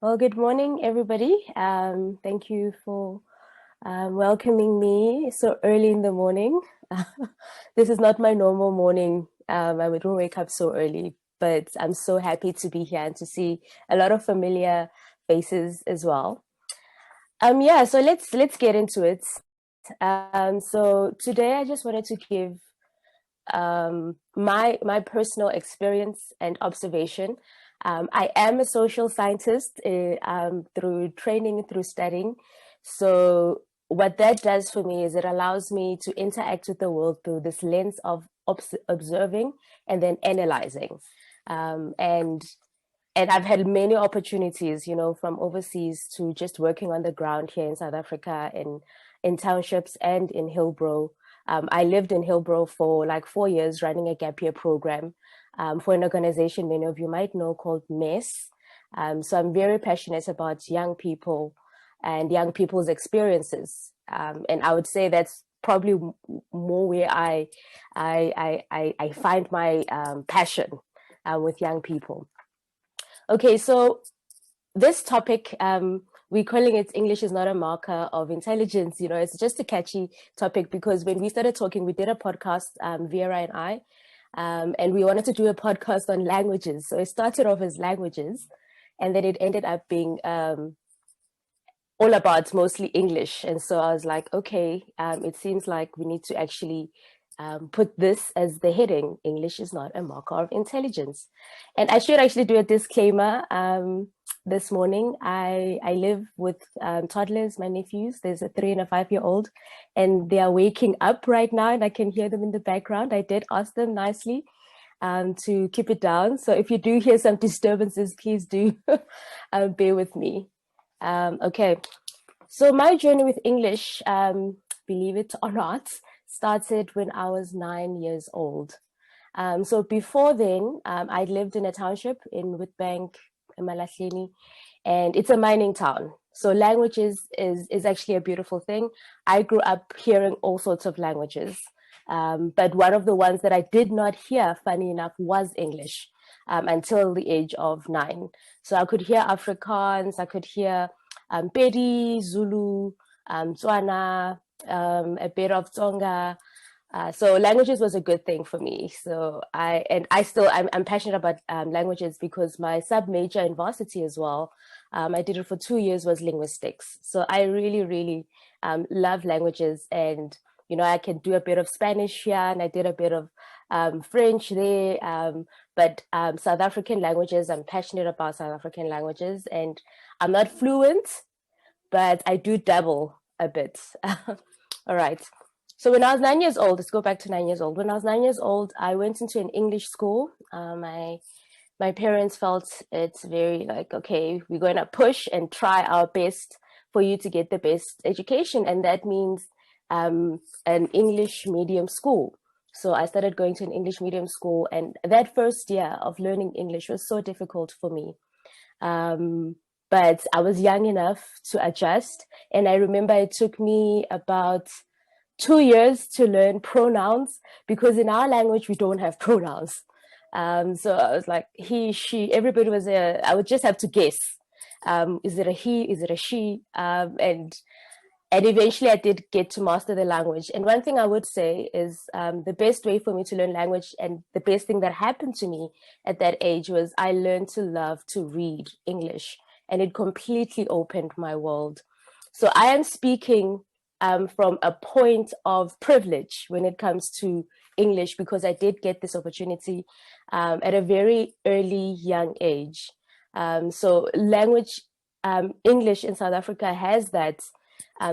Well, good morning, everybody. Thank you for welcoming me so early in the morning. This is not my normal morning. I would not wake up so early, but I'm so happy to be here and to see a lot of familiar faces as well. Yeah, so let's get into it. So today I just wanted to give my personal experience and observation. I am a social scientist through training, through studying. So what that does for me is it allows me to interact with the world through this lens of observing and then analyzing. Um, and and I've had many opportunities, from overseas to just working on the ground here in South Africa, in townships and in Hillbrow. I lived in Hillbrow for like 4 years, running a gap year program for an organization many of you might know called MESS. So I'm very passionate about young people and young people's experiences, and I would say that's probably more where I find my passion with young people. Okay, so this topic, we're calling it English is not a marker of intelligence. It's just a catchy topic because when we started talking, we did a podcast, Vera and I, and we wanted to do a podcast on languages. So it started off as languages, and then it ended up being all about mostly English. And so I was like, okay, it seems like we need to actually put this as the heading. English is not a marker of intelligence. And I should actually do a disclaimer. This morning, I live with toddlers, my nephews. There's a 3 and a 5 year old, and they are waking up right now, and I can hear them in the background. I did ask them nicely to keep it down. So if you do hear some disturbances, please do bear with me. Okay, so my journey with English, believe it or not, started when I was 9 years old. So before then, I lived in a township in Witbank, Malahleni, and it's a mining town. So languages is actually a beautiful thing. I grew up hearing all sorts of languages, but one of the ones that I did not hear, funny enough, was English until the age of 9. So I could hear Afrikaans, I could hear Pedi, Zulu, Tswana, a bit of Tsonga. So languages was a good thing for me. So I'm passionate about languages because my sub major in varsity as well, I did it for 2 years, was linguistics. So I really, really love languages, and I can do a bit of Spanish here, and I did a bit of French there. But South African languages, I'm passionate about South African languages, and I'm not fluent, but I do dabble a bit. All right. So when I was 9 years old, let's go back to 9 years old. When I was 9 years old, I went into an English school. My parents felt it's very like, okay, we're going to push and try our best for you to get the best education, and that means an English medium school. So I started going to an English medium school, and that first year of learning English was so difficult for me. But I was young enough to adjust, and I remember it took me about 2 years to learn pronouns because in our language we don't have pronouns. So I was like he, she, everybody was there. I would just have to guess. Is it a he? Is it a she? And eventually I did get to master the language. And one thing I would say is the best way for me to learn language, and the best thing that happened to me at that age, was I learned to love to read English, and it completely opened my world. So I am speaking from a point of privilege when it comes to English, because I did get this opportunity at a very early young age. So language, English in South Africa has that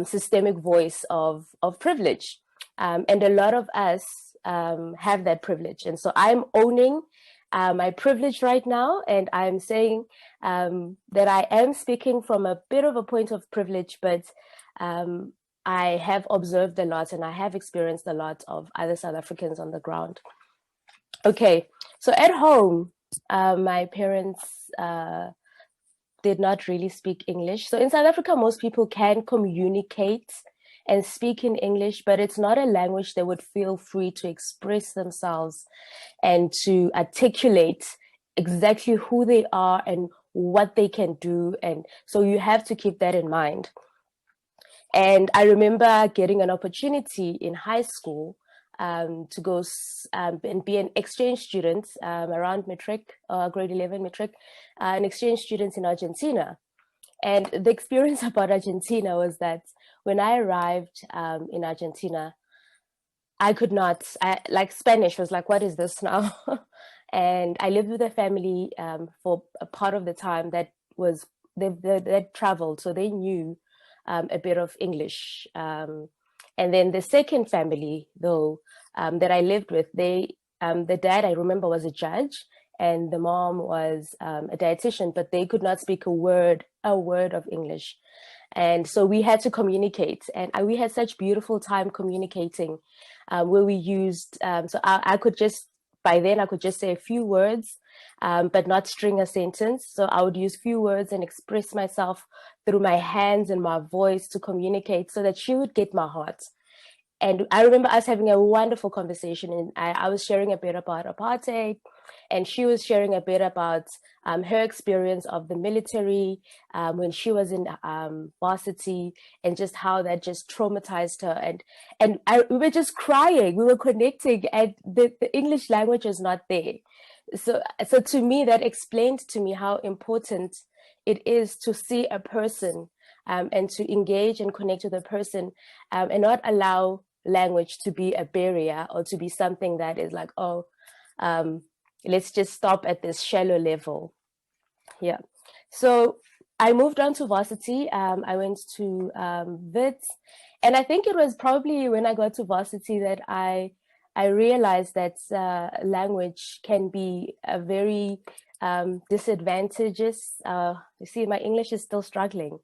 systemic voice of privilege. And a lot of us have that privilege. And so I'm owning my privilege right now, and I'm saying that I am speaking from a bit of a point of privilege, but I have observed a lot and I have experienced a lot of other South Africans on the ground. Okay, so at home, my parents did not really speak English. So in South Africa, most people can communicate and speak in English, but it's not a language they would feel free to express themselves and to articulate exactly who they are and what they can do. And so you have to keep that in mind. And I remember getting an opportunity in high school to go and be an exchange student around matric, grade 11 matric, an exchange student in Argentina. And the experience about Argentina was that when I arrived in Argentina, I could not, like Spanish was like, what is this now? And I lived with a family for a part of the time that was, they traveled, so they knew a bit of English. And then the second family, though, that I lived with, the dad, I remember, was a judge, and the mom was a dietitian, but they could not speak a word of English. And so we had to communicate, and we had such beautiful time communicating, where we used, so I could just, by then I could just say a few words, but not string a sentence. So I would use few words and express myself through my hands and my voice to communicate so that she would get my heart. And I remember us having a wonderful conversation, and I was sharing a bit about apartheid, and she was sharing a bit about her experience of the military when she was in varsity, and just how that just traumatized her. And we were just crying, we were connecting, and the English language is not there. So to me, that explained to me how important it is to see a person and to engage and connect with a person, and not allow language to be a barrier or to be something that is like, oh, let's just stop at this shallow level. Yeah. So I moved on to varsity. I went to Wits, and I think it was probably when I got to varsity that I realized that language can be a very disadvantageous. You see, my English is still struggling.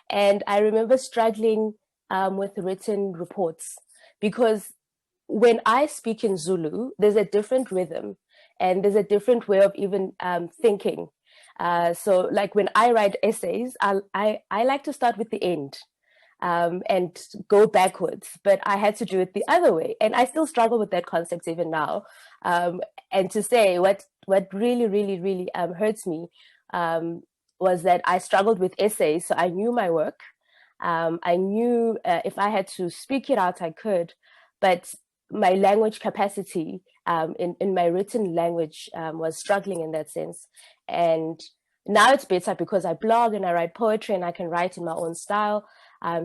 And I remember struggling with written reports, because when I speak in Zulu, there's a different rhythm and there's a different way of even thinking. So like when I write essays, I like to start with the end and go backwards, but I had to do it the other way. And I still struggle with that concept even now. And to say what really, really, really hurts me was that I struggled with essays. So I knew my work. I knew if I had to speak it out, I could, but my language capacity in my written language was struggling in that sense. And now it's better because I blog and I write poetry and I can write in my own style.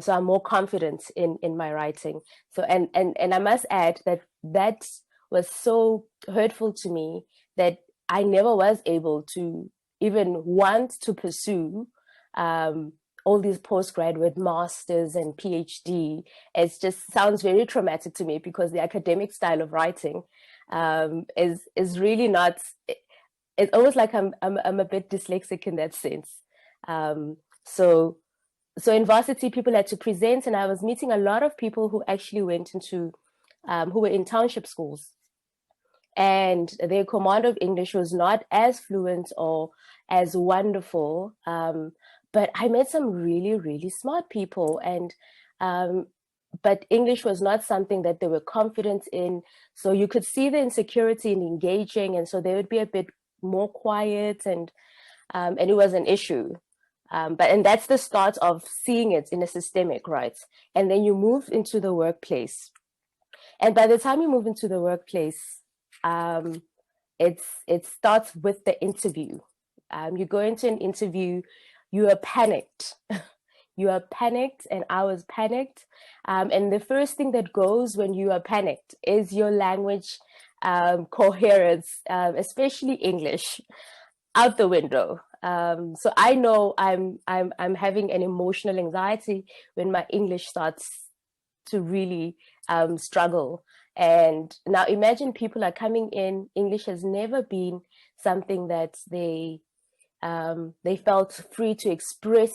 So I'm more confident in my writing. So and I must add that was so hurtful to me that I never was able to even want to pursue all these postgraduate masters and PhD. It just sounds very traumatic to me because the academic style of writing is really not. It's almost like I'm a bit dyslexic in that sense. So in varsity, people had to present, and I was meeting a lot of people who actually went into who were in township schools, and their command of English was not as fluent or as wonderful. But I met some really, really smart people, and but English was not something that they were confident in. So you could see the insecurity in engaging, and so they would be a bit more quiet, and it was an issue. And that's the start of seeing it in a systemic, right? And then you move into the workplace, and by the time you move into the workplace, it starts with the interview. You go into an interview, you are panicked. You are panicked, and I was panicked. And the first thing that goes when you are panicked is your language coherence, especially English, out the window. So I know I'm having an emotional anxiety when my English starts to really struggle. And now imagine people are coming in. English has never been something that they felt free to express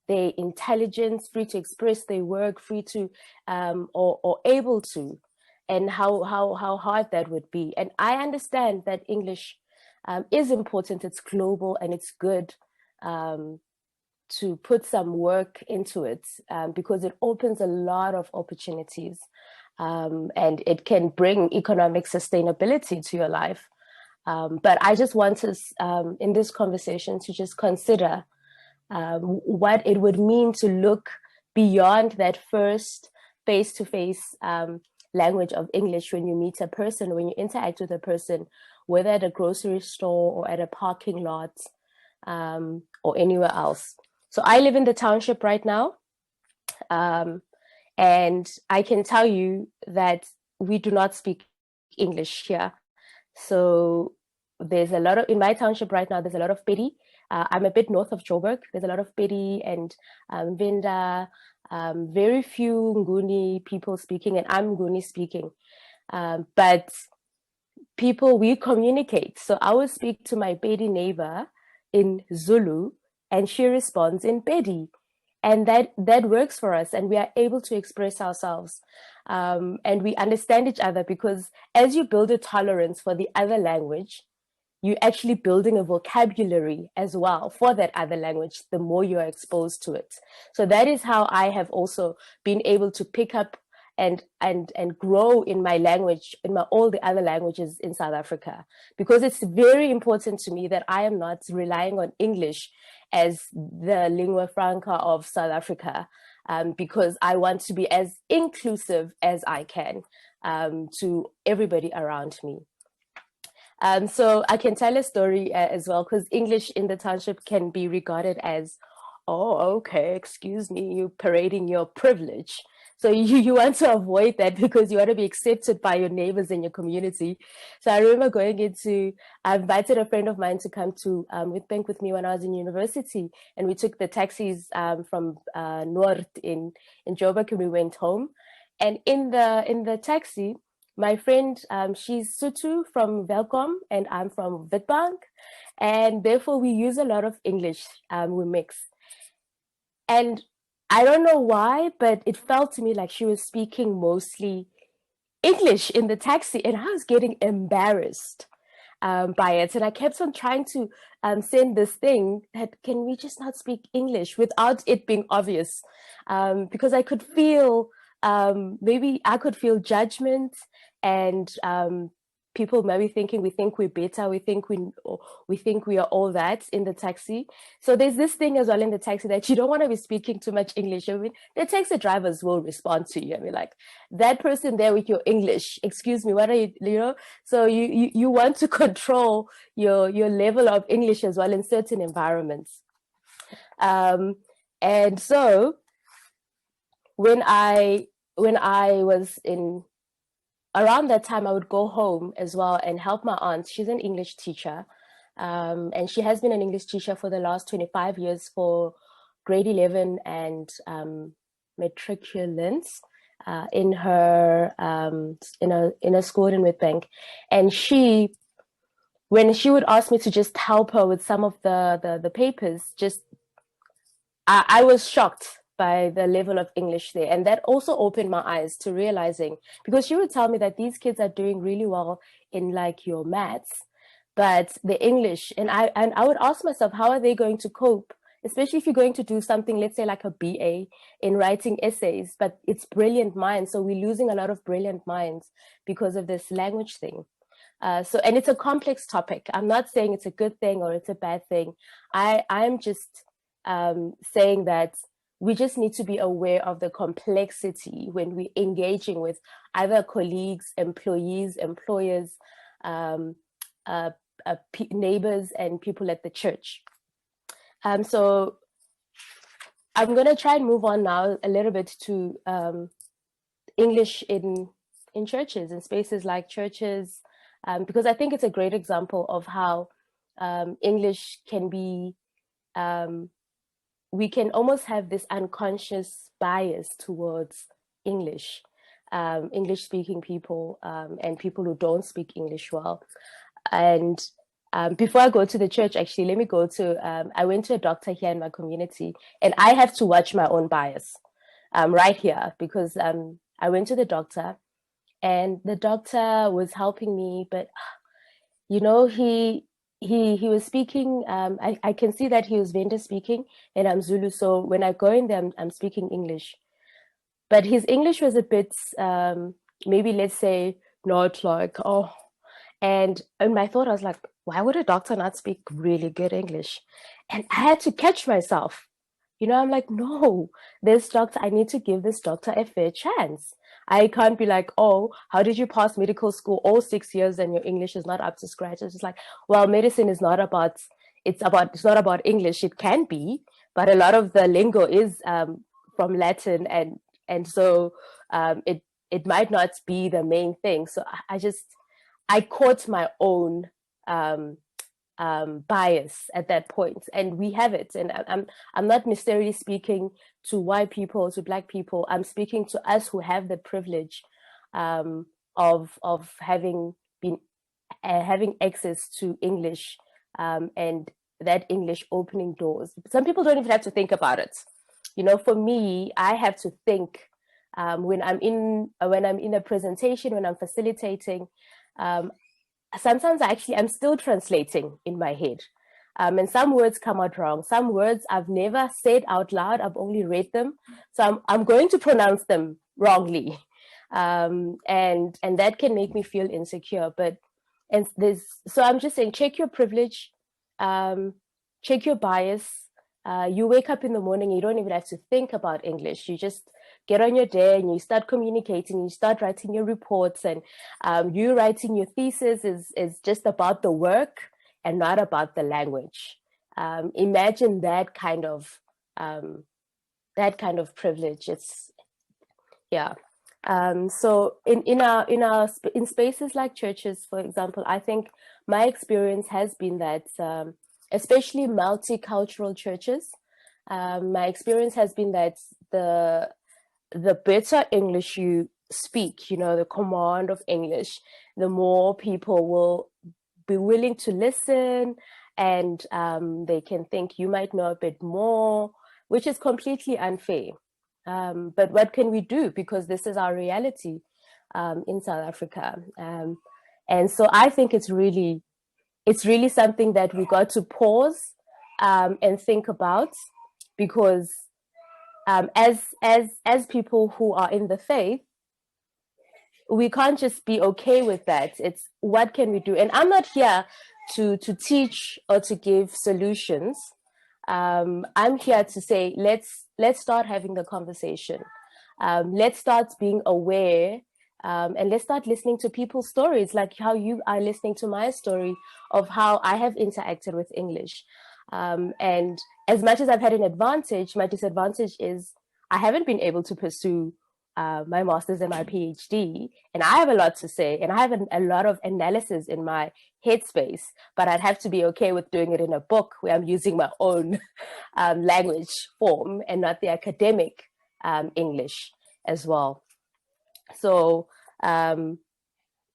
their intelligence, free to express their work, free to or able to, and how hard that would be. And I understand that English is important. It's global, and it's good to put some work into it because it opens a lot of opportunities, and it can bring economic sustainability to your life. But I just want us in this conversation to just consider what it would mean to look beyond that first face-to-face language of English when you meet a person, when you interact with a person, whether at a grocery store or at a parking lot or anywhere else. So I live in the township right now. And I can tell you that we do not speak English here. So there's a lot of, in my township right now, there's a lot of Pedi. I'm a bit north of Joburg. There's a lot of Pedi and Vinda, very few Nguni people speaking, and I'm Nguni speaking. But people, we communicate. So I will speak to my Pedi neighbor in Zulu, and she responds in Pedi. And that works for us, and we are able to express ourselves, and we understand each other, because as you build a tolerance for the other language, you're actually building a vocabulary as well for that other language the more you are exposed to it. So that is how I have also been able to pick up and grow in my language, in all the other languages in South Africa, because it's very important to me that I am not relying on English as the lingua franca of South Africa, because I want to be as inclusive as I can to everybody around me. So I can tell a story as well, because English in the township can be regarded as, oh, okay, excuse me, you parading your privilege. So you want to avoid that, because you want to be accepted by your neighbors in your community. So I remember I invited a friend of mine to come to Witbank with me when I was in university, and we took the taxis from Noord in Joburg, and we went home. And in the taxi, my friend, she's Sutu from Welkom, and I'm from Witbank, and therefore we use a lot of English. We mix. And I don't know why, but it felt to me like she was speaking mostly English in the taxi, and I was getting embarrassed by it. And I kept on trying to send this thing that, can we just not speak English, without it being obvious? Because I could feel, maybe I could feel judgment, and people maybe thinking we think we're better, we think we are all that in the taxi. So there's this thing as well in the taxi, that you don't want to be speaking too much English. I mean, the taxi drivers will respond to you. I mean, like, that person there with your English, excuse me, what are you, so you want to control your level of English as well in certain environments. And so when I was in, around that time, I would go home as well and help my aunt. She's an English teacher, and she has been an English teacher for the last 25 years for grade 11 and matriculants in her in a school in Witbank. And when she would ask me to just help her with some of the papers, I was shocked by the level of English there. And that also opened my eyes to realizing, because she would tell me that these kids are doing really well in like your maths, but the English, and I would ask myself, how are they going to cope? Especially if you're going to do something, let's say like a BA in writing essays, but it's brilliant minds. So we're losing a lot of brilliant minds because of this language thing. And it's a complex topic. I'm not saying it's a good thing or it's a bad thing. I'm just saying that we just need to be aware of the complexity when we're engaging with either colleagues, employees, employers, neighbors, and people at the church. So I'm going to try and move on now a little bit to English in churches, in spaces like churches, because I think it's a great example of how English can be, we can almost have this unconscious bias towards English, English-speaking people, and people who don't speak English well. And before I go to the church, actually, let me go to, I went to a doctor here in my community, and I have to watch my own bias right here, because I went to the doctor, and the doctor was helping me, but, you know, he was speaking, I can see that he was Venda speaking, and I'm Zulu, so when I go in there, I'm speaking English. But his English was a bit, maybe let's say, not like, oh, And in my thought, I was like, why would a doctor not speak really good English? And I had to catch myself. I'm like, no, this doctor, I need to give this doctor a fair chance. I can't be like, oh, how did you pass medical school all 6 years and your English is not up to scratch? It's just like, well, medicine is not about, it's not about English. It can be, but a lot of the lingo is from Latin, and so it might not be the main thing. So I caught my own bias at that point, and we have it. And I'm not necessarily speaking to white people, to Black people. I'm speaking to us who have the privilege of having been having access to English, and that English opening doors. Some people don't even have to think about it. For me, I have to think when I'm in a presentation, when I'm facilitating. Sometimes I'm still translating in my head. And some words come out wrong. Some words I've never said out loud. I've only read them. So I'm going to pronounce them wrongly. And that can make me feel insecure. So I'm just saying, check your privilege, check your bias. You wake up in the morning, you don't even have to think about English. You just get on your day and you start communicating, you start writing your reports, and you writing your thesis is just about the work and not about the language. Imagine that kind of privilege. So in spaces like churches, for example, I think my experience has been that, especially multicultural churches, my experience has been that the better English you speak, the command of English, the more people will be willing to listen, and they can think you might know a bit more, which is completely unfair. But what can we do? Because this is our reality in South Africa. And so I think it's really something that we got to pause and think about, because as people who are in the faith, we can't just be okay with that. It's what can we do? And I'm not here to teach or to give solutions. I'm here to say, let's start having the conversation. Let's start being aware, and let's start listening to people's stories, like how you are listening to my story of how I have interacted with English. And as much as I've had an advantage, my disadvantage is I haven't been able to pursue my master's and my PhD, and I have a lot to say, and I have a lot of analysis in my headspace, but I'd have to be okay with doing it in a book where I'm using my own language form and not the academic English as well. So, and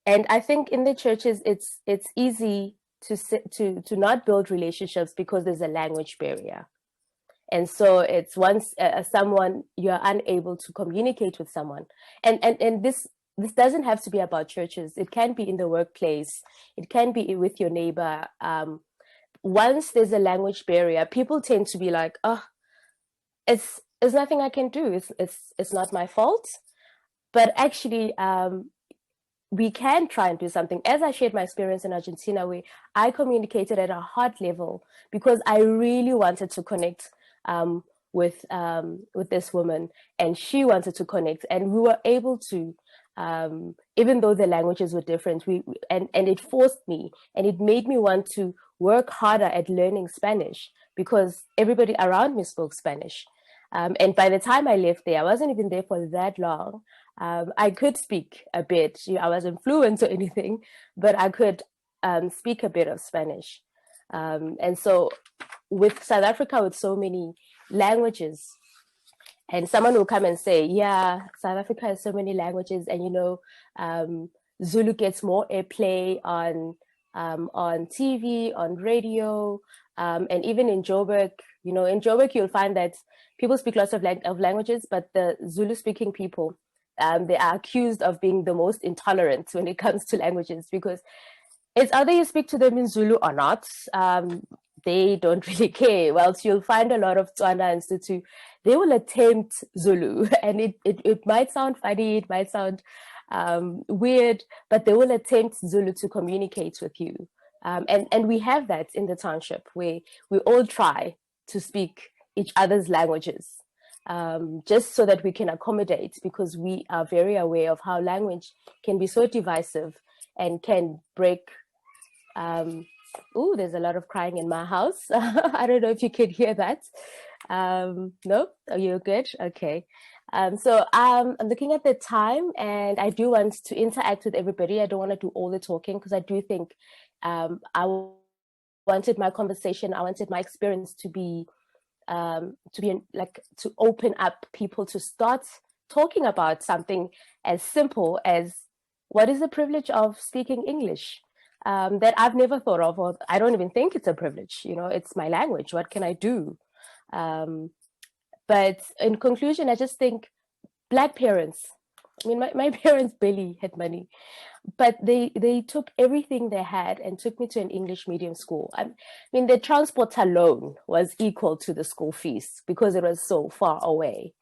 I think in the churches, it's easy to not build relationships because there's a language barrier. And so it's once someone, you're unable to communicate with someone. And this doesn't have to be about churches. It can be in the workplace. It can be with your neighbor. Once there's a language barrier, people tend to be like, oh, it's nothing I can do. It's not my fault. But actually, we can try and do something. As I shared my experience in Argentina, where I communicated at a heart level because I really wanted to connect with this woman, and she wanted to connect, and we were able to, even though the languages were different, and it forced me, and it made me want to work harder at learning Spanish because everybody around me spoke Spanish. And by the time I left there, I wasn't even there for that long. I could speak a bit. I wasn't fluent or anything, but I could speak a bit of Spanish. And so with South Africa, with so many languages, and someone will come and say, yeah, South Africa has so many languages, and Zulu gets more airplay on TV, on radio, and even in Joburg. In Joburg, you'll find that people speak lots of languages, but the Zulu-speaking people, they are accused of being the most intolerant when it comes to languages, because it's either you speak to them in Zulu or not. They don't really care. Whilst you'll find a lot of Tswana and Sotho, they will attempt Zulu, and it might sound funny, it might sound weird, but they will attempt Zulu to communicate with you. And we have that in the township where we all try to speak each other's languages, just so that we can accommodate, because we are very aware of how language can be so divisive and can break. Oh, there's a lot of crying in my house. I don't know if you could hear that. No? Are you good? Okay. So I'm looking at the time, and I do want to interact with everybody. I don't want to do all the talking, because I do think I wanted my conversation, I wanted my experience to be like to open up people to start talking about something as simple as what is the privilege of speaking English, that I've never thought of, or I don't even think it's a privilege. You know, it's my language. What can I do? But in conclusion, I just think Black parents, I mean, my parents barely had money, but they took everything they had and took me to an English medium school. I mean, the transport alone was equal to the school fees because it was so far away.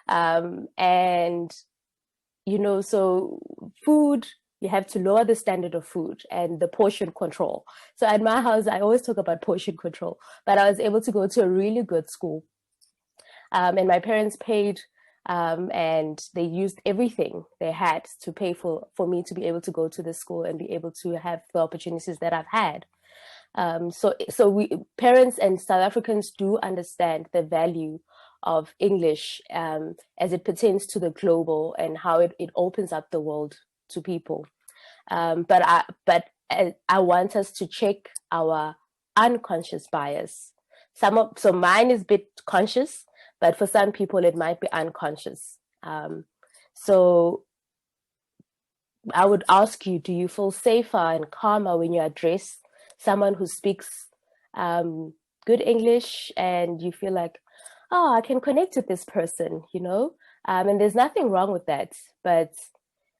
And, you know, so food, you have to lower the standard of food and the portion control. So at my house, I always talk about portion control, but I was able to go to a really good school. And my parents paid, and they used everything they had to pay for me to be able to go to the school and be able to have the opportunities that I've had. So we parents and South Africans do understand the value of English, as it pertains to the global and how it opens up the world to people. But I want us to check our unconscious bias. So mine is a bit conscious, but for some people it might be unconscious. So I would ask you, do you feel safer and calmer when you address someone who speaks good English and you feel like, oh, I can connect with this person, you know? And there's nothing wrong with that, but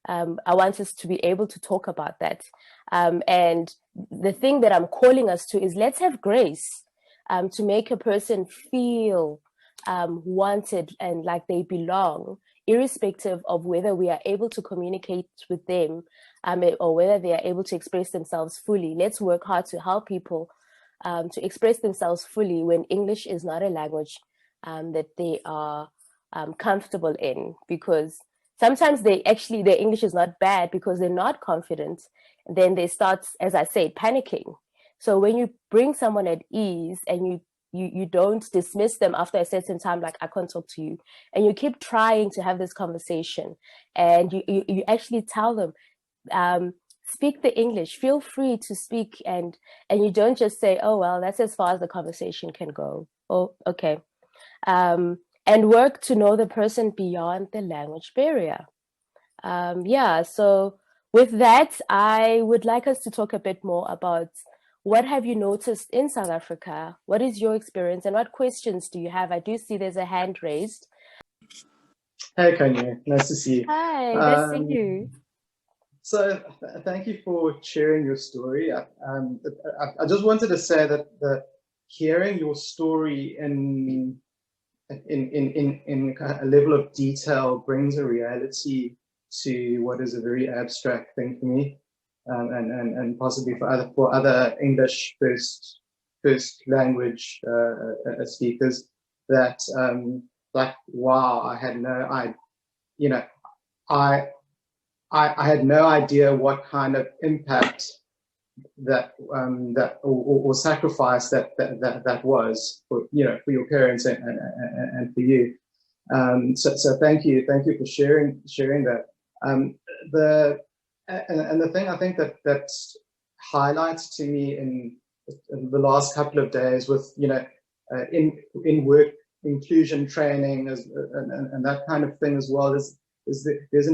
I want us to be able to talk about that. And the thing that I'm calling us to is, let's have grace to make a person feel wanted and like they belong, irrespective of whether we are able to communicate with them or whether they are able to express themselves fully. Let's work hard to help people to express themselves fully when English is not a language that they are comfortable in, because sometimes their English is not bad because they're not confident. Then they start, as I say, panicking. So when you bring someone at ease and you don't dismiss them after a certain time, like, I can't talk to you, and you keep trying to have this conversation, and you actually tell them, speak the English, feel free to speak, and you don't just say, oh, well, that's as far as the conversation can go. Oh, okay. And work to know the person beyond the language barrier. Yeah, so with that, I would like us to talk a bit more about what have you noticed in South Africa? What is your experience and what questions do you have? I do see there's a hand raised. Hey, Kanye, nice to see you. Hi, nice to see you. So thank you for sharing your story. I just wanted to say that hearing your story in a level of detail brings a reality to what is a very abstract thing for me, and possibly for other English first language speakers. That like, wow, I had no idea what kind of impact that or sacrifice that was for your parents and for you. So thank you for sharing that. The thing I think that highlights to me in the last couple of days with in work inclusion training and that kind of thing as well is that there's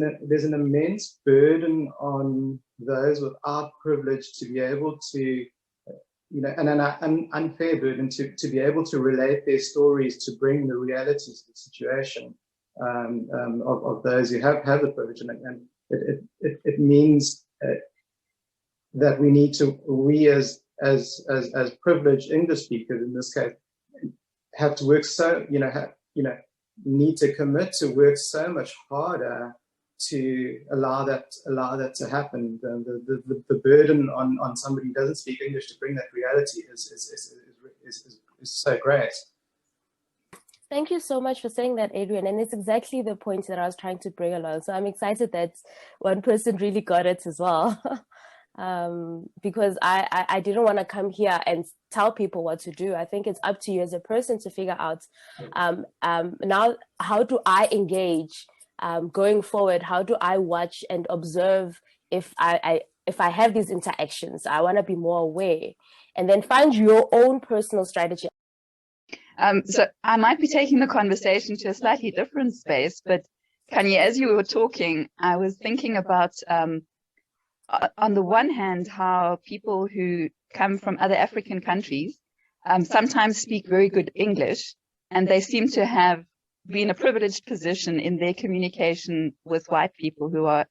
an immense burden on those without privilege to be able to, and an unfair burden to be able to relate their stories, to bring the reality to the situation of those who have the privilege, and it means that we as privileged English speakers in this case have to work need to commit to work so much harder to allow that to happen. The burden on somebody who doesn't speak English to bring that reality is so great. Thank you so much for saying that, Adrian. And it's exactly the point that I was trying to bring along. So I'm excited that one person really got it as well. Because I didn't want to come here and tell people what to do. I think it's up to you as a person to figure out now, how do I engage going forward? How do I watch and observe if I have these interactions? I want to be more aware, and then find your own personal strategy. So I might be taking the conversation to a slightly different space, but Kanye, as you were talking, I was thinking about, on the one hand, how people who come from other African countries sometimes speak very good English, and they seem to have been a privileged position in their communication with white people who are,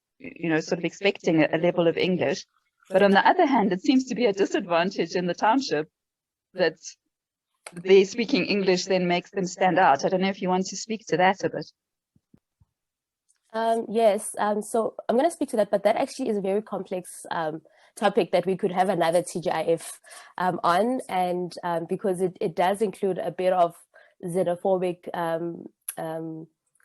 sort of expecting a level of English. But on the other hand, it seems to be a disadvantage in the township that their speaking English then makes them stand out. I don't know if you want to speak to that a bit. Yes, so I'm going to speak to that, but that actually is a very complex topic that we could have another TGIF on, and because it does include a bit of xenophobic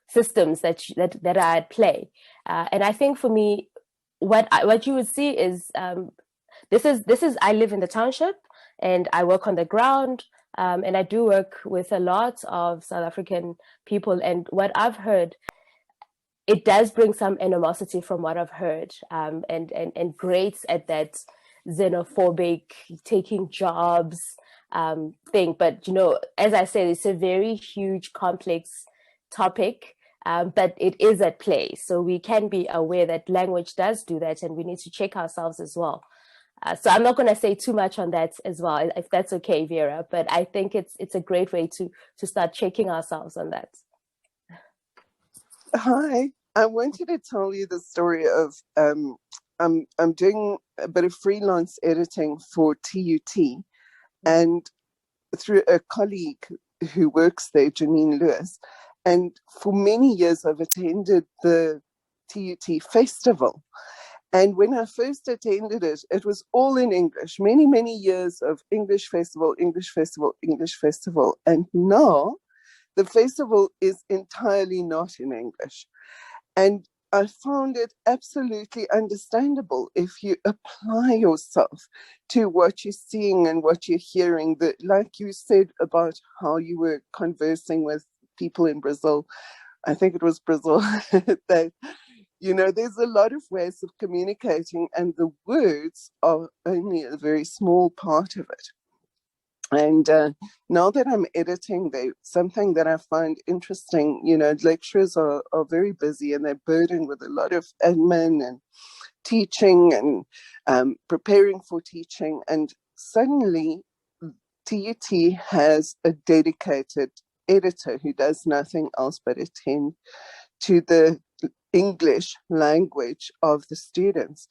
systems that are at play. And I think for me, what you would see is this is I live in the township and I work on the ground. And I do work with a lot of South African people, and what I've heard, it does bring some animosity from what I've heard, and grates at that xenophobic taking jobs thing. But as I said, it's a very huge, complex topic, but it is at play. So we can be aware that language does do that, and we need to check ourselves as well. So I'm not going to say too much on that as well, if that's okay, Vera. But I think it's a great way to start checking ourselves on that. Hi, I wanted to tell you the story of I'm doing a bit of freelance editing for TUT, and through a colleague who works there, Janine Lewis, and for many years I've attended the TUT festival. And when I first attended it, it was all in English, many, many years of English festival, English festival, English festival. And now the festival is entirely not in English. And I found it absolutely understandable if you apply yourself to what you're seeing and what you're hearing. That, like you said about how you were conversing with people in Brazil, I think it was Brazil, that there's a lot of ways of communicating, and the words are only a very small part of it. And now that I'm editing, something that I find interesting, lecturers are very busy and they're burdened with a lot of admin and teaching and preparing for teaching. And suddenly TUT has a dedicated editor who does nothing else but attend to the English language of the students.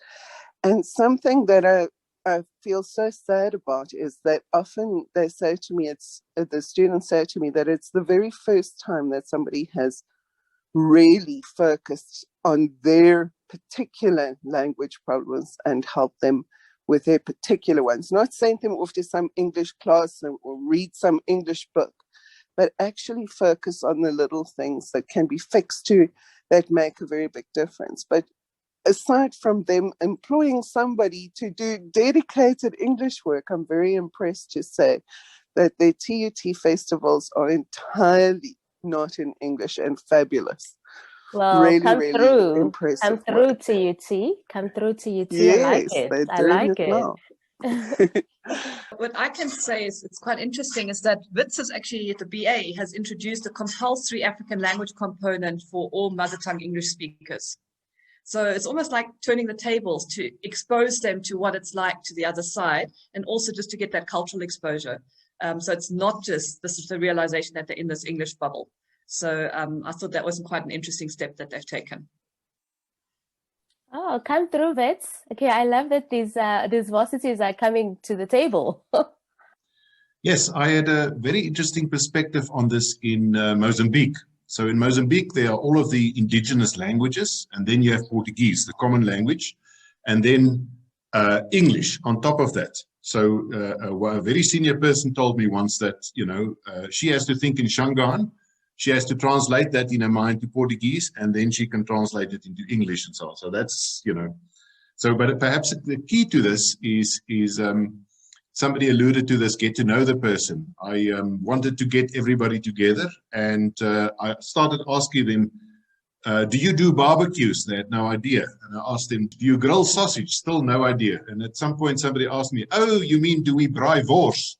And something that I feel so sad about is that often they say to me, the students say to me that it's the very first time that somebody has really focused on their particular language problems and helped them with their particular ones, not send them off to some English class or read some English book, but actually focus on the little things that can be fixed that make a very big difference. But aside from them employing somebody to do dedicated English work, I'm very impressed to say that their TUT festivals are entirely not in English and fabulous. Well, really, come really through. impressive. Come through TUT. Come through TUT. Yes, I like it. they're I doing like it it. now. What I can say is it's quite interesting is that WITS is actually, the BA has introduced a compulsory African language component for all mother tongue English speakers. So it's almost like turning the tables to expose them to what it's like to the other side, and also just to get that cultural exposure. So it's not just, this is the realization that they're in this English bubble. So I thought that was quite an interesting step that they've taken. Oh, come through, Vets. Okay, I love that these varsities are coming to the table. Yes, I had a very interesting perspective on this in Mozambique. So in Mozambique, there are all of the indigenous languages, and then you have Portuguese, the common language, and then English on top of that. So a very senior person told me once that, she has to think in Shangaan, she has to translate that in her mind to Portuguese, and then she can translate it into English and so on. So that's, but perhaps the key to this is somebody alluded to this, get to know the person. I wanted to get everybody together, and I started asking them, do you do barbecues? They had no idea. And I asked them, do you grill sausage? Still no idea. And at some point, somebody asked me, oh, you mean, do we braai wors?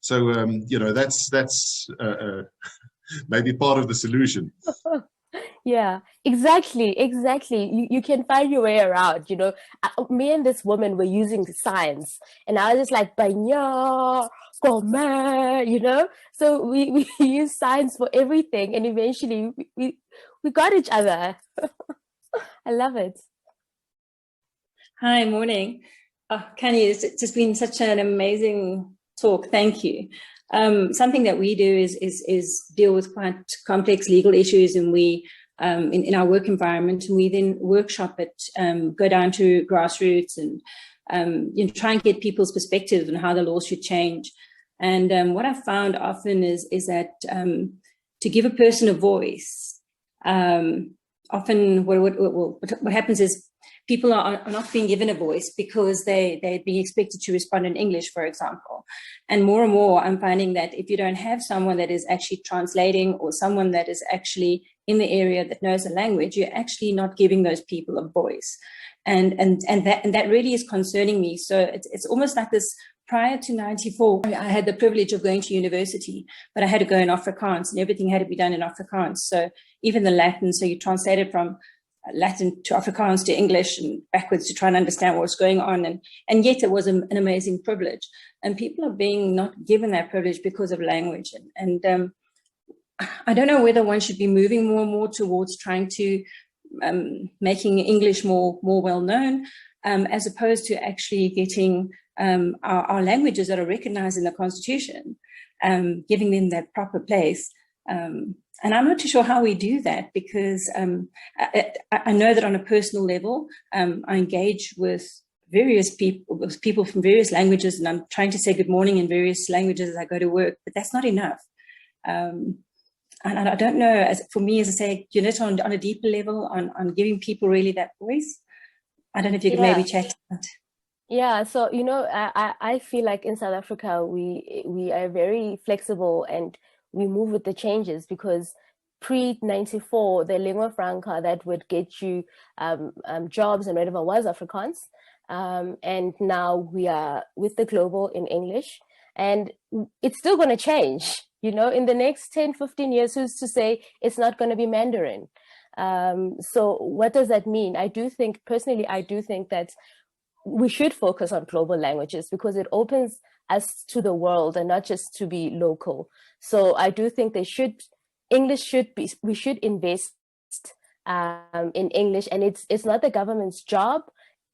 So, that's maybe part of the solution. Yeah, exactly. You can find your way around, me and this woman were using science, and I was just like, Banya, come, so we use science for everything, and eventually we got each other. I love it. Hi, morning. Kanye, it's just been such an amazing talk. Thank you. Something that we do is deal with quite complex legal issues, and we in our work environment, and we then workshop it, go down to grassroots, and try and get people's perspective on how the law should change. And what I've found often is that to give a person a voice, often what happens is people are not being given a voice because they're being expected to respond in English, for example. And more, I'm finding that if you don't have someone that is actually translating, or someone that is actually in the area that knows the language, you're actually not giving those people a voice. And that really is concerning me. So it's almost like this. Prior to 94, I had the privilege of going to university, but I had to go in Afrikaans, and everything had to be done in Afrikaans. So even the Latin, so you translated from Latin to Afrikaans to English and backwards to try and understand what was going on. And yet it was an amazing privilege. And people are being not given that privilege because of language. And I don't know whether one should be moving more and more towards trying to making English more well known, as opposed to actually getting our languages that are recognized in the Constitution, giving them that proper place. And I'm not too sure how we do that, because I know that on a personal level, I engage with various people from various languages, and I'm trying to say good morning in various languages as I go to work, but that's not enough. And I don't know, for me, as I say, on a deeper level, on giving people really that voice. I don't know if you could maybe chat about that. Yeah, so I feel like in South Africa we are very flexible, and we move with the changes, because pre-94 the lingua franca that would get you jobs and whatever was Afrikaans, and now we are with the global in English, and it's still going to change. In the next 10-15 years, who's to say it's not going to be Mandarin? So what does that mean? I do think that we should focus on global languages, because it opens us to the world and not just to be local. So I do think we should invest in English, and it's not the government's job.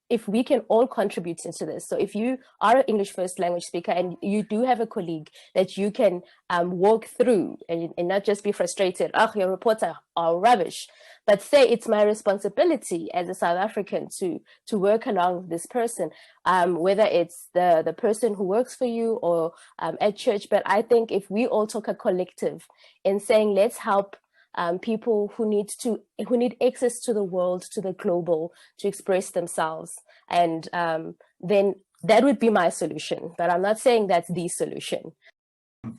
If we can all contribute into this. So if you are an English first language speaker and you do have a colleague that you can walk through and not just be frustrated, your reports are rubbish, but say it's my responsibility as a South African to work along with this person, whether it's the person who works for you or at church. But I think if we all took a collective in saying, let's help people who need access to the world, to the global, to express themselves, and then that would be my solution. But I'm not saying that's the solution.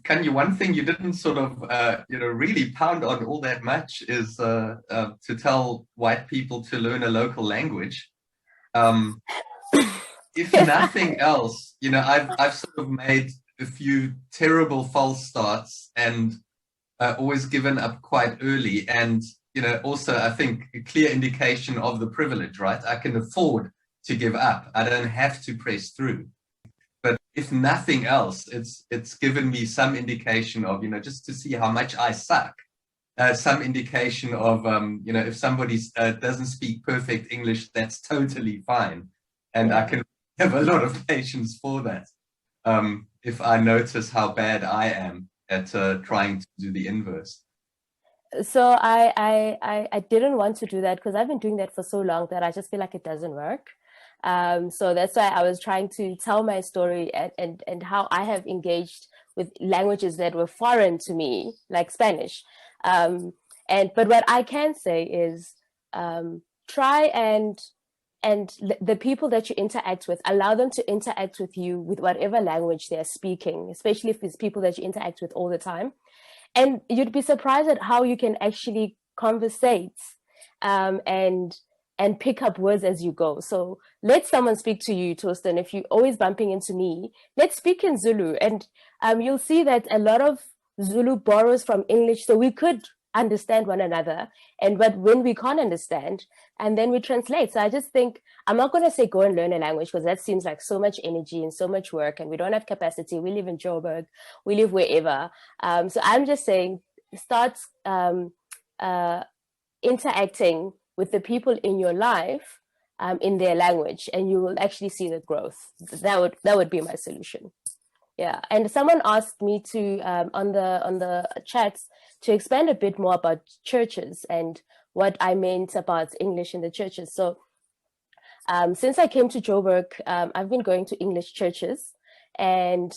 Kanye, one thing you didn't sort of really pound on all that much is to tell white people to learn a local language. If nothing else, I've sort of made a few terrible false starts, and always given up quite early. And, also I think a clear indication of the privilege, right? I can afford to give up. I don't have to press through. But if nothing else, it's given me some indication of, just to see how much I suck. Some indication of, if somebody doesn't speak perfect English, that's totally fine. And I can have a lot of patience for that. If I notice how bad I am at trying to do the inverse. So I didn't want to do that because I've been doing that for so long that I just feel like it doesn't work. So that's why I was trying to tell my story and how I have engaged with languages that were foreign to me, like Spanish. But what I can say is try and the people that you interact with, allow them to interact with you with whatever language they're speaking, especially if it's people that you interact with all the time. And you'd be surprised at how you can actually conversate and pick up words as you go. So let someone speak to you, Torsten. If you're always bumping into me, let's speak in Zulu. And you'll see that a lot of Zulu borrows from English, so we could understand one another. But when we can't understand, and then we translate. So I just think, I'm not going to say go and learn a language, because that seems like so much energy and so much work, and we don't have capacity. We live in Joburg, we live wherever. So I'm just saying, start interacting with the people in your life in their language, and you will actually see the growth. That would be my solution. Yeah, and someone asked me to on the chats to expand a bit more about churches and what I meant about English in the churches. So since I came to Joburg, I've been going to English churches, and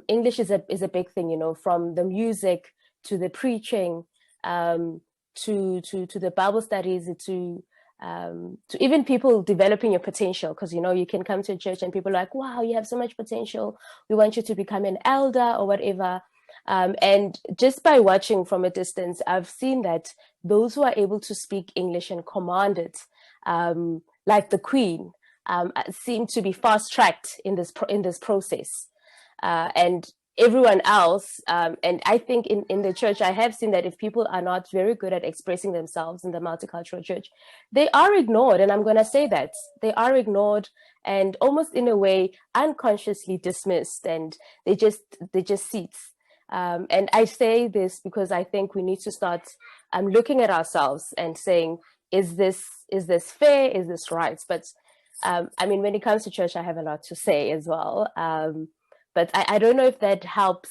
English is a big thing, you know, from the music to the preaching, to the Bible studies, to even people developing your potential, because, you know, you can come to a church and people are like, wow, you have so much potential, we want you to become an elder or whatever. And just by watching from a distance, I've seen that those who are able to speak English and command it, like the Queen, seem to be fast-tracked in this process. And everyone else, and I think in the church, I have seen that if people are not very good at expressing themselves in the multicultural church, they are ignored. And I'm going to say that they are ignored and almost in a way unconsciously dismissed, and they just seats. And I say this because I think we need to start looking at ourselves and saying, is this fair? Is this right? But I mean, when it comes to church, I have a lot to say as well. But I don't know if that helps,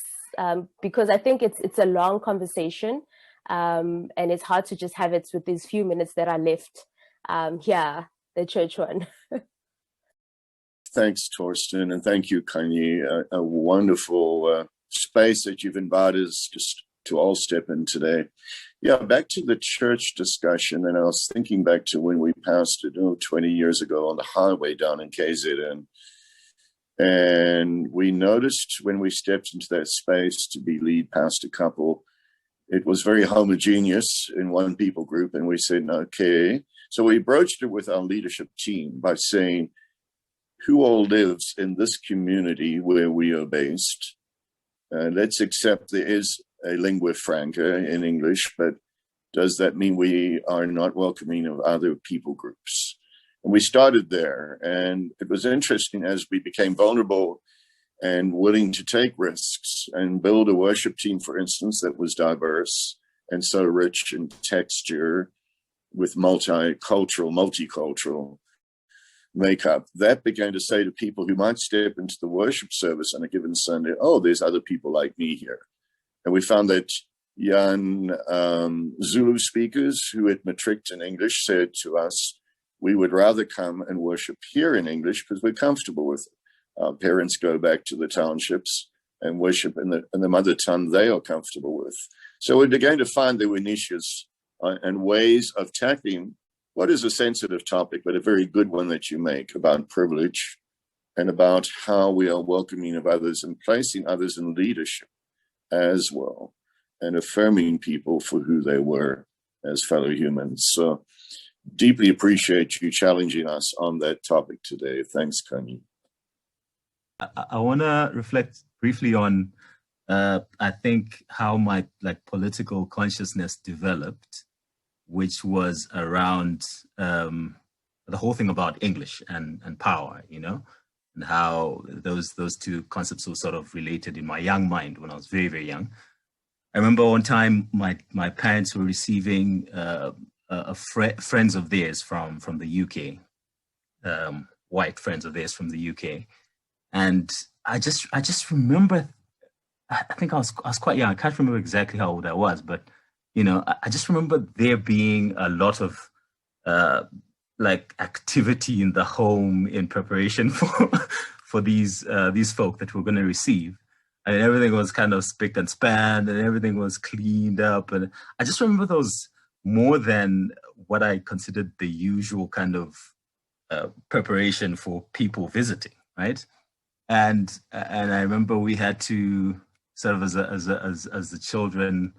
because I think it's a long conversation, and it's hard to just have it with these few minutes that are left here, the church one. Thanks, Torsten, and thank you, Kanye. A wonderful space that you've invited us to all step in today. Yeah, back to the church discussion, and I was thinking back to when we passed it 20 years ago on the highway down in KZN. And we noticed when we stepped into that space to be lead pastor couple, it was very homogeneous in one people group. And we said, okay. So we broached it with our leadership team by saying, who all lives in this community where we are based? Let's accept there is a lingua franca in English, but does that mean we are not welcoming of other people groups? And we started there, and it was interesting as we became vulnerable and willing to take risks and build a worship team, for instance, that was diverse and so rich in texture with multicultural makeup. That began to say to people who might step into the worship service on a given Sunday, oh, there's other people like me here. And we found that young Zulu speakers who had matriculed in English said to us, we would rather come and worship here in English because we're comfortable with it. Our parents go back to the townships and worship in the mother tongue they are comfortable with. So we began to find there were niches and ways of tackling what is a sensitive topic, but a very good one that you make about privilege and about how we are welcoming of others and placing others in leadership as well, and affirming people for who they were as fellow humans. So deeply appreciate you challenging us on that topic today. Thanks, Kanye. I want to reflect briefly on, I think, how my political consciousness developed, which was around the whole thing about English and power, you know, and how those two concepts were sort of related in my young mind when I was very, very young. I remember one time my parents were receiving friends of theirs from the UK, white friends of theirs from the UK, and I just remember, I think I was quite young. I can't remember exactly how old I was, but I just remember there being a lot of like activity in the home in preparation for these folk that we're going to receive. And everything was kind of spick and span, and everything was cleaned up. And I just remember those more than what I considered the usual kind of preparation for people visiting, right? And I remember we had to sort of as the children,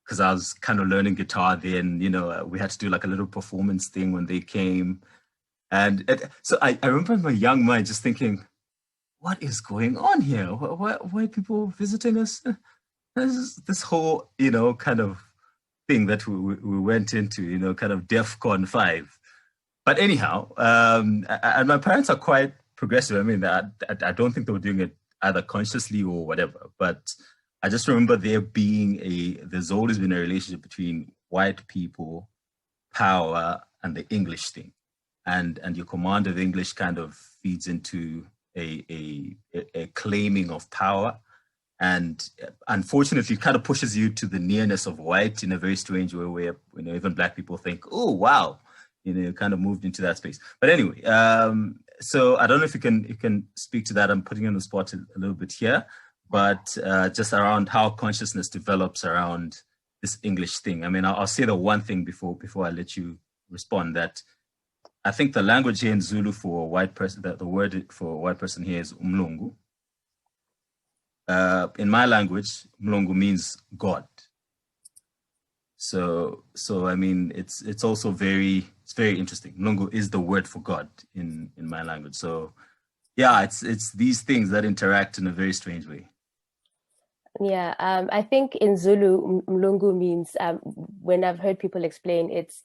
because I was kind of learning guitar then, we had to do like a little performance thing when they came. And so I remember in my young mind just thinking, what is going on here? Why are people visiting us? This whole, kind of thing that we went into, kind of DEFCON 5. But anyhow, and my parents are quite progressive. I mean, I don't think they were doing it either consciously or whatever, but I just remember there's always been a relationship between white people, power, and the English thing. And your command of English kind of feeds into a claiming of power, and unfortunately kind of pushes you to the nearness of white in a very strange way, where even black people think, oh wow, kind of moved into that space. But anyway, so I don't know if you can speak to that. I'm putting you on the spot a little bit here, but just around how consciousness develops around this English thing. I mean, I'll say the one thing before I let you respond, that I think the language here in Zulu for a white person, the word for a white person here is umlungu. In my language, umlungu means God. So I mean, it's also very interesting. Umlungu is the word for God in my language. So yeah, it's these things that interact in a very strange way. Yeah, I think in Zulu, mlungu means, when I've heard people explain, it's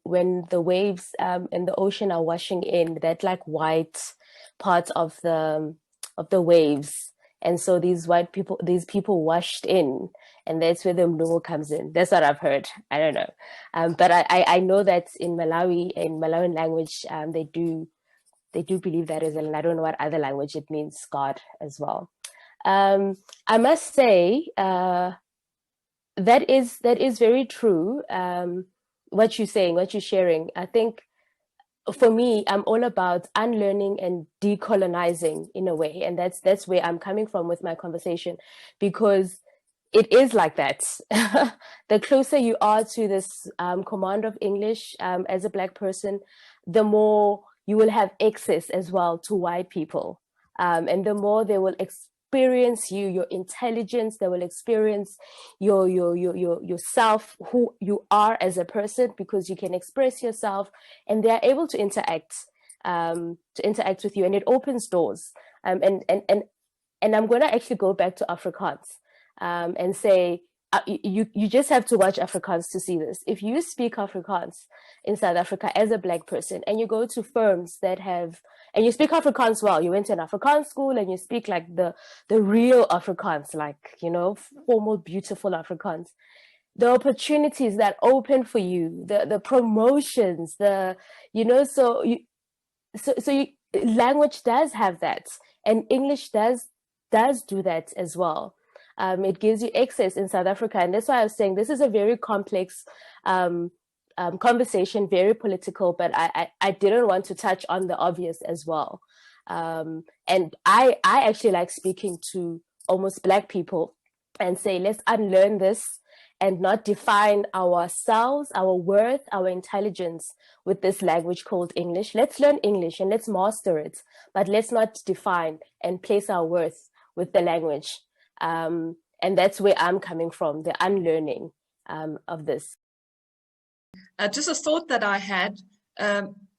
when the waves in the ocean are washing in, that like white part of the waves, and so these people washed in, and that's where the mlungu comes in. That's what I've heard. I don't know, but I know that in Malawian language, they do believe that as well, and I don't know what other language it means God as well. I must say that is very true. What you're saying, what you're sharing. I think for me, I'm all about unlearning and decolonizing in a way, and that's where I'm coming from with my conversation, because it is like that. The closer you are to this command of English as a Black person, the more you will have access as well to white people, and the more they will experience your intelligence, they will experience your yourself, who you are as a person, because you can express yourself, and they are able to interact with you, and it opens doors. And I'm going to actually go back to Afrikaans and say, you just have to watch Afrikaans to see this. If you speak Afrikaans in South Africa as a Black person, and you go to firms that and you speak Afrikaans well, you went to an Afrikaans school and you speak like the real Afrikaans, like, formal, beautiful Afrikaans, the opportunities that open for you, the promotions, language does have that, and English does do that as well. It gives you access in South Africa, and that's why I was saying this is a very complex conversation, very political, but I didn't want to touch on the obvious as well. And I actually like speaking to almost Black people and say, let's unlearn this and not define ourselves, our worth, our intelligence with this language called English. Let's learn English and let's master it, but let's not define and place our worth with the language. And that's where I'm coming from, the unlearning of this. Just a thought that I had,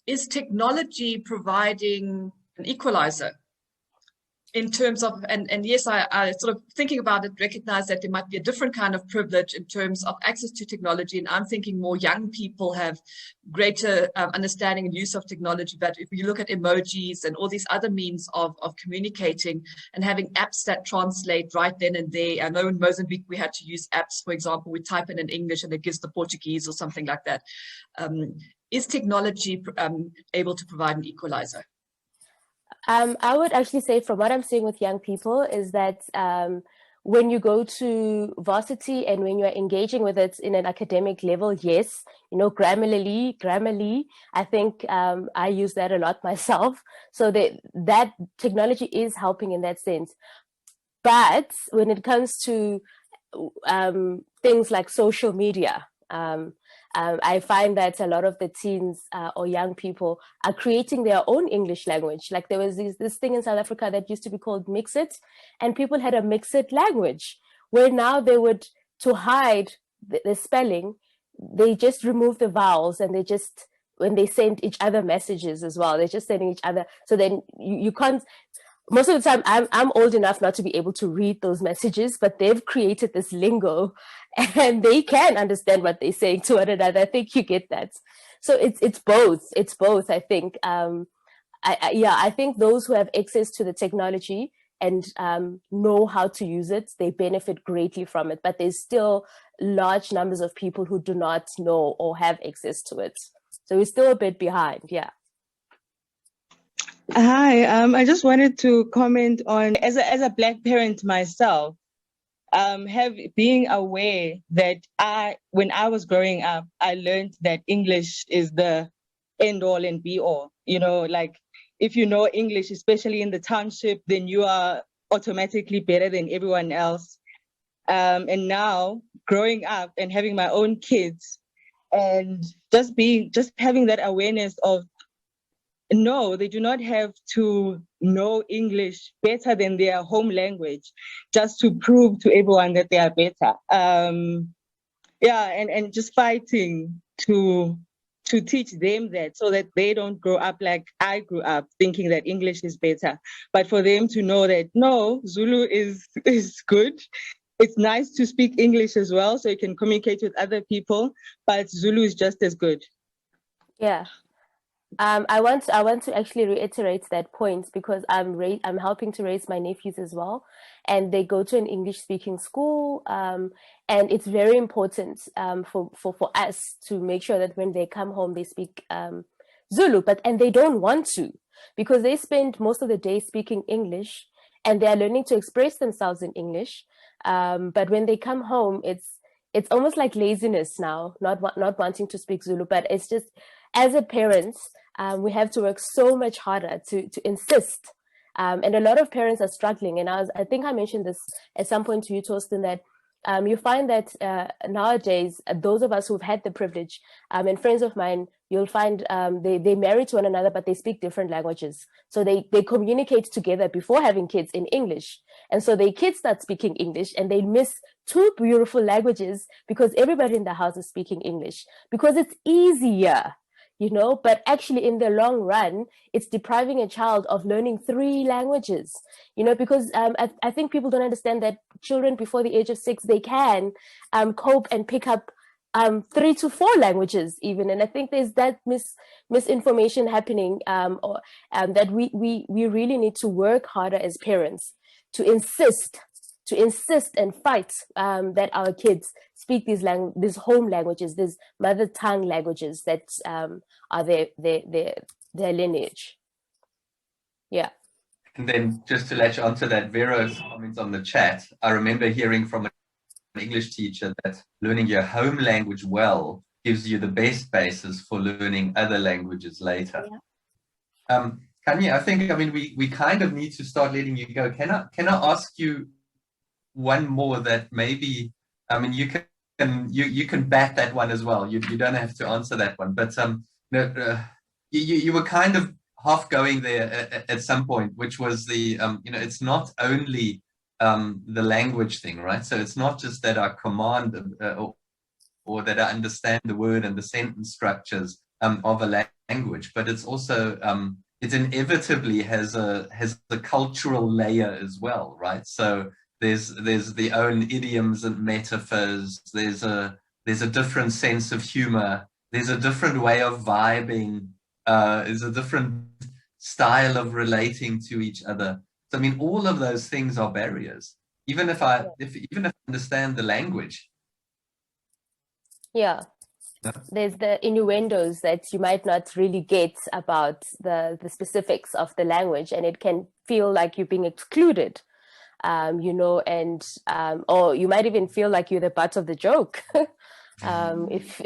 is technology providing an equalizer in terms of, and yes, I sort of thinking about it, recognize that there might be a different kind of privilege in terms of access to technology. And I'm thinking more young people have greater understanding and use of technology. But if you look at emojis and all these other means of communicating and having apps that translate right then and there. I know in Mozambique, we had to use apps, for example, we type in English and it gives the Portuguese or something like that. Is technology able to provide an equalizer? I would actually say, from what I'm seeing with young people, is that when you go to varsity and when you're engaging with it in an academic level, yes, you know, Grammarly, I think I use that a lot myself. So that technology is helping in that sense. But when it comes to things like social media, I find that a lot of the teens or young people are creating their own English language. Like there was this thing in South Africa that used to be called Mixit, and people had a Mixit language where now they would, to hide the spelling, they just remove the vowels, and they just, when they send each other messages as well, they're just sending each other. So then you can't, most of the time I'm old enough not to be able to read those messages, but they've created this lingo and they can understand what they're saying to one another. I think you get that. So it's both, I think. I think those who have access to the technology and know how to use it, they benefit greatly from it. But there's still large numbers of people who do not know or have access to it. So we're still a bit behind, yeah. Hi, I just wanted to comment on, as a Black parent myself, being aware that when I was growing up, I learned that English is the end all and be all. You know, like if you know English, especially in the township, then you are automatically better than everyone else. And now growing up and having my own kids and just having that awareness of, no, they do not have to know English better than their home language just to prove to everyone that they are better. And just fighting to teach them that, so that they don't grow up like I grew up thinking that English is better, but for them to know that no, Zulu is good. It's nice to speak English as well, so you can communicate with other people, but Zulu is just as good. Yeah. I want to actually reiterate that point, because I'm helping to raise my nephews as well, and they go to an English-speaking school, and it's very important for us to make sure that when they come home they speak Zulu, and they don't want to, because they spend most of the day speaking English and they are learning to express themselves in English, but when they come home it's almost like laziness now, not wanting to speak Zulu. But it's just, as a parent, we have to work so much harder to insist. And a lot of parents are struggling. And I think I mentioned this at some point to you, Torsten, that you find that nowadays, those of us who've had the privilege, and friends of mine, you'll find they marry to one another, but they speak different languages. So they communicate together before having kids in English. And so their kids start speaking English and they miss two beautiful languages because everybody in the house is speaking English, because it's easier. You know, but actually in the long run, it's depriving a child of learning 3 languages, you know, because I think people don't understand that children before the age of 6, they can cope and pick up 3 to 4 languages even. And I think there's that misinformation happening, that we really need to work harder as parents to insist and fight that our kids speak these home languages, these mother tongue languages that are their lineage. Yeah. And then just to latch onto that, Vera's comments on the chat, I remember hearing from an English teacher that learning your home language well gives you the best basis for learning other languages later. Yeah. Kanye, I think, we kind of need to start letting you go. Can I ask you one more that maybe, you can bat that one as well. You don't have to answer that one, but you were kind of half going there at some point, which was the it's not only the language thing, right? So it's not just that I command or that I understand the word and the sentence structures of a language, but it's also it inevitably has a cultural layer as well, right? So there's the own idioms and metaphors. There's a different sense of humor. There's a different way of vibing. There's a different style of relating to each other. So all of those things are barriers. Even if I understand the language. Yeah. There's the innuendos that you might not really get about the specifics of the language, and it can feel like you're being excluded. you know, and or you might even feel like you're the butt of the joke. If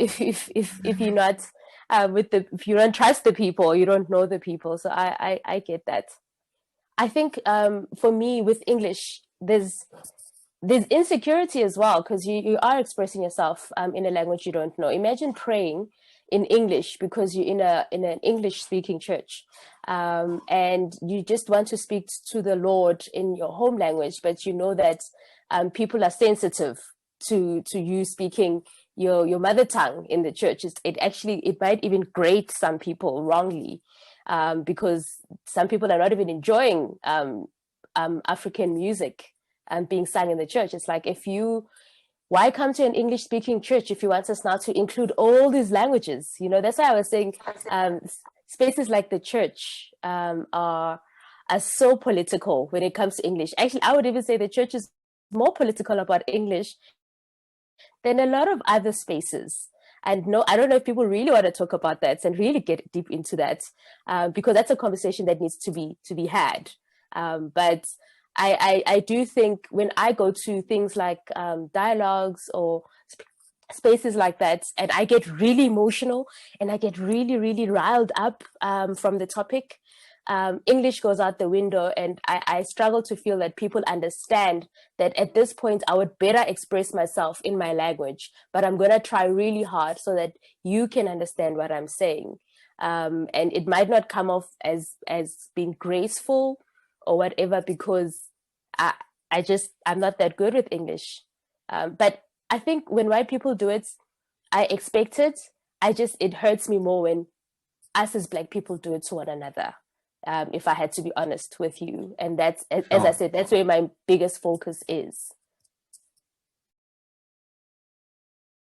you're not if you don't trust the people, you don't know the people. So I get that. I think for me with English, there's insecurity as well, because you are expressing yourself in a language you don't know. Imagine praying in English because you're in an English speaking church, and you just want to speak to the Lord in your home language, but you know that people are sensitive to you speaking your mother tongue in the church. It might even grate some people wrongly, because some people are not even enjoying African music being sung in the church. It's like, why come to an English speaking church if you want us now to include all these languages? You know, that's why I was saying spaces like the church are so political when it comes to English. Actually, I would even say the church is more political about English than a lot of other spaces. And no, I don't know if people really want to talk about that and really get deep into that, because that's a conversation that needs to be had. But I do think when I go to things like dialogues or spaces like that, and I get really emotional and I get really, really riled up from the topic, English goes out the window, and I struggle to feel that people understand that at this point I would better express myself in my language, but I'm going to try really hard so that you can understand what I'm saying. And it might not come off as being graceful or whatever, because I'm not that good with English. But I think when white people do it, I expect it. It hurts me more when us as Black people do it to one another. If I had to be honest with you. And that's, as I said, that's where my biggest focus is.